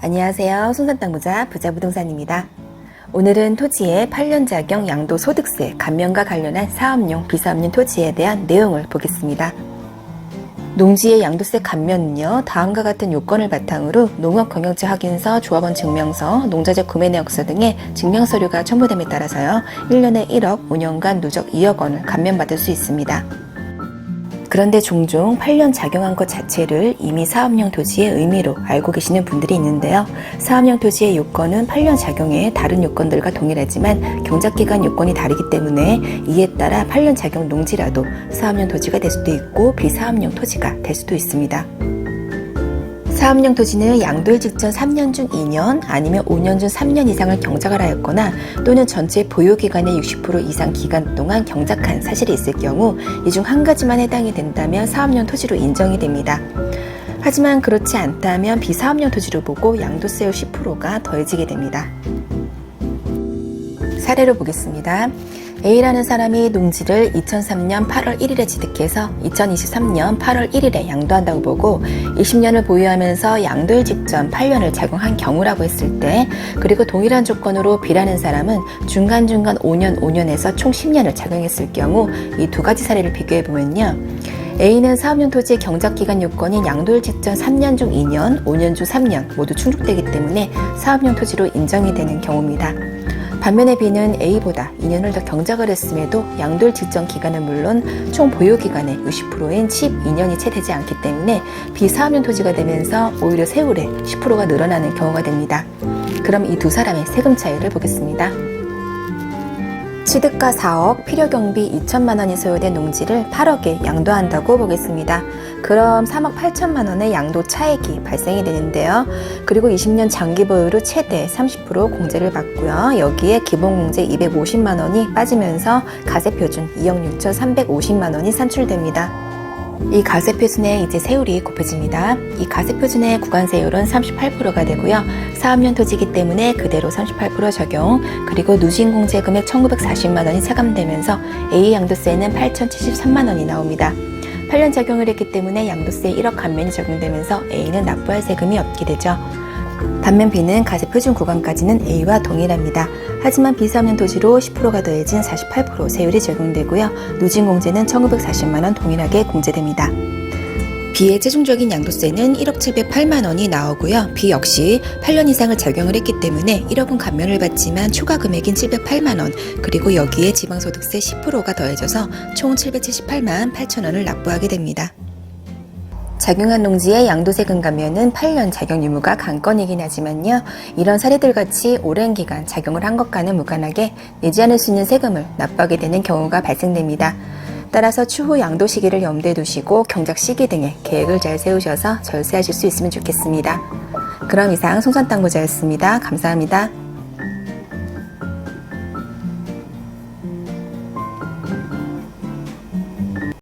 안녕하세요. 손산땅 부자부동산입니다. 오늘은 토지의 8년 작용 양도소득세 감면과 관련한 사업용, 비사업용 토지에 대한 내용을 보겠습니다. 농지의 양도세 감면은요, 다음과 같은 요건을 바탕으로 농업경영체 확인서, 조합원 증명서, 농자재 구매 내역서 등의 증명서류가 첨부됨에 따라서요, 1년에 1억, 5년간 누적 2억 원을 감면받을 수 있습니다. 그런데 종종 8년 작용한 것 자체를 이미 사업용 토지의 의미로 알고 계시는 분들이 있는데요. 사업용 토지의 요건은 8년 작용의 다른 요건들과 동일하지만 경작기간 요건이 다르기 때문에 이에 따라 8년 작용 농지라도 사업용 토지가 될 수도 있고 비사업용 토지가 될 수도 있습니다. 사업용 토지는 양도일 직전 3년 중 2년 아니면 5년 중 3년 이상을 경작을 하였거나 또는 전체 보유기간의 60% 이상 기간 동안 경작한 사실이 있을 경우 이 중 한 가지만 해당이 된다면 사업용 토지로 인정이 됩니다. 하지만 그렇지 않다면 비사업용 토지로 보고 양도세율 10%가 더해지게 됩니다. 사례로 보겠습니다. A라는 사람이 농지를 2003년 8월 1일에 취득해서 2023년 8월 1일에 양도한다고 보고 20년을 보유하면서 양도일 직전 8년을 작용한 경우라고 했을 때, 그리고 동일한 조건으로 B라는 사람은 중간중간 5년에서 총 10년을 작용했을 경우 이 두 가지 사례를 비교해 보면요. A는 사업용 토지의 경작기간 요건인 양도일 직전 3년 중 2년, 5년 중 3년 모두 충족되기 때문에 사업용 토지로 인정이 되는 경우입니다. 반면에 B는 A보다 2년을 더 경작을 했음에도 양도일 직전 기간은 물론 총 보유 기간의 60%인 12년이 채 되지 않기 때문에 비사업용 토지가 되면서 오히려 세율의 10%가 늘어나는 경우가 됩니다. 그럼 이 두 사람의 세금 차이를 보겠습니다. 취득가 4억, 필요경비 2천만 원이 소요된 농지를 8억에 양도한다고 보겠습니다. 그럼 3억 8천만 원의 양도 차액이 발생이 되는데요. 그리고 20년 장기 보유로 최대 30% 공제를 받고요. 여기에 기본공제 250만 원이 빠지면서 가세표준 2억 6,350만 원이 산출됩니다. 이 가세표준에 이제 세율이 곱해집니다. 이 가세표준의 구간세율은 38%가 되고요. 사업용 토지이기 때문에 그대로 38% 적용, 그리고 누진공제 금액 1,940만 원이 차감되면서 A 양도세는 8,073만 원이 나옵니다. 8년 작용을 했기 때문에 양도세 1억 감면이 적용되면서 A는 납부할 세금이 없게 되죠. 반면 B는 가세표준 구간까지는 A와 동일합니다. 하지만 비사업용 토지로 10%가 더해진 48% 세율이 적용되고요. 누진공제는 1,940만 원 동일하게 공제됩니다. B의 최종적인 양도세는 1억 708만 원이 나오고요. B 역시 8년 이상을 작용을 했기 때문에 1억은 감면을 받지만 추가 금액인 708만 원, 그리고 여기에 지방소득세 10%가 더해져서 총 778만 8천 원을 납부하게 됩니다. 작용한 농지의 양도세금 감면은 8년 작용 유무가 관건이긴 하지만요. 이런 사례들 같이 오랜 기간 작용을 한 것과는 무관하게 내지 않을 수 있는 세금을 납부하게 되는 경우가 발생됩니다. 따라서 추후 양도 시기를 염두에 두시고 경작 시기 등의 계획을 잘 세우셔서 절세하실 수 있으면 좋겠습니다. 그럼 이상 손산땅 부자였습니다. 감사합니다.